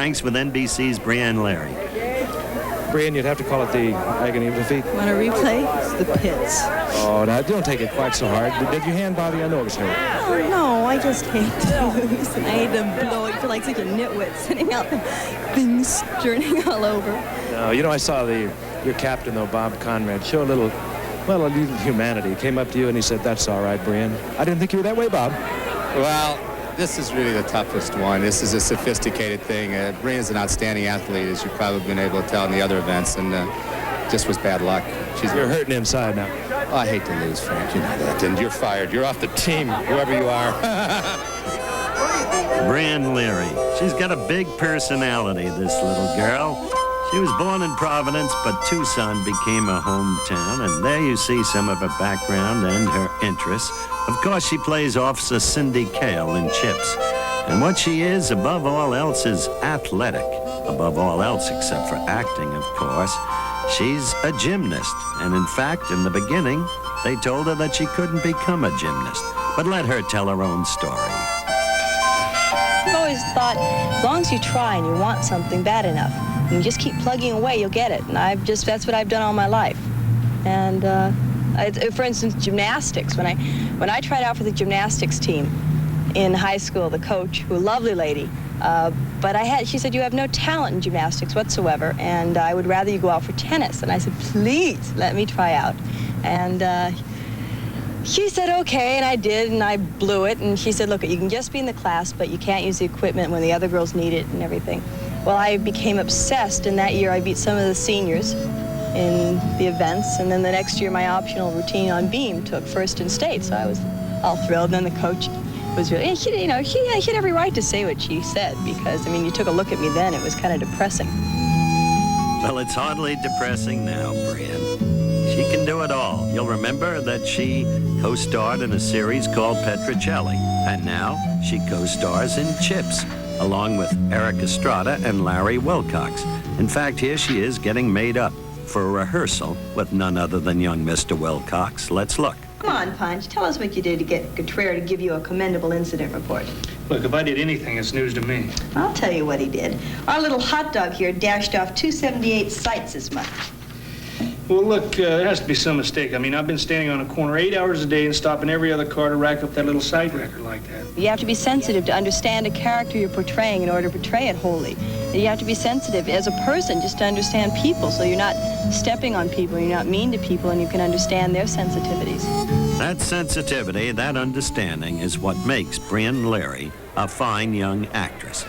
Thanks with NBC's Brianne Leary. Brianne, you'd have to call it the agony of defeat. Want a replay? It's the pits. Oh, now, don't take it quite so hard. Did your hand bother you? I know it was hurt. Oh, no, I just hate to lose. And I hate to blow. You feel like such a nitwit sitting out there, things churning all over. No, you know, I saw your captain, though, Bob Conrad, show a little humanity. He came up to you and he said, "That's all right, Brianne." I didn't think you were that way, Bob. Well, this is really the toughest one. This is a sophisticated thing. Brianne's an outstanding athlete, as you've probably been able to tell in the other events, and just was bad luck. You're hurting inside now. Oh, I hate to lose, Frank. You know that. And you're fired. You're off the team, whoever you are. Brianne Leary. She's got a big personality, this little girl. She was born in Providence, but Tucson became her hometown, and there you see some of her background and her interests. Of course, she plays Officer Cindy Kale in Chips. And what she is, above all else, is athletic. Above all else, except for acting, of course. She's a gymnast. And in fact, in the beginning, they told her that she couldn't become a gymnast. But let her tell her own story. I've always thought, as long as you try and you want something bad enough, and you just keep plugging away, you'll get it. And that's what I've done all my life. And for instance, gymnastics. When I tried out for the gymnastics team in high school, the coach, who a lovely lady, she said, "You have no talent in gymnastics whatsoever, and I would rather you go out for tennis." And I said, "Please, let me try out." And she said, "Okay," and I did, and I blew it. And she said, "Look, you can just be in the class, but you can't use the equipment when the other girls need it and everything." Well, I became obsessed, and that year I beat some of the seniors in the events, and then the next year my optional routine on beam took first in state, so I was all thrilled. And then the coach was really, she had every right to say what she said, because, I mean, you took a look at me then, it was kind of depressing. Well, it's hardly depressing now, Brianne. She can do it all. You'll remember that she co-starred in a series called Petrocelli, and now she co-stars in Chips, along with Eric Estrada and Larry Wilcox. In fact, here she is getting made up for a rehearsal with none other than young Mr. Wilcox. Let's look. Come on, Punch, tell us what you did to get Contreras to give you a commendable incident report. Look, if I did anything, it's news to me. I'll tell you what he did. Our little hot dog here dashed off 278 sights this month. Well, look, there has to be some mistake. I mean, I've been standing on a corner 8 hours a day and stopping every other car to rack up that little sight record like that. You have to be sensitive to understand a character you're portraying in order to portray it wholly. And you have to be sensitive as a person just to understand people, so you're not stepping on people, you're not mean to people, and you can understand their sensitivities. That sensitivity, that understanding is what makes Brianne Leary a fine young actress.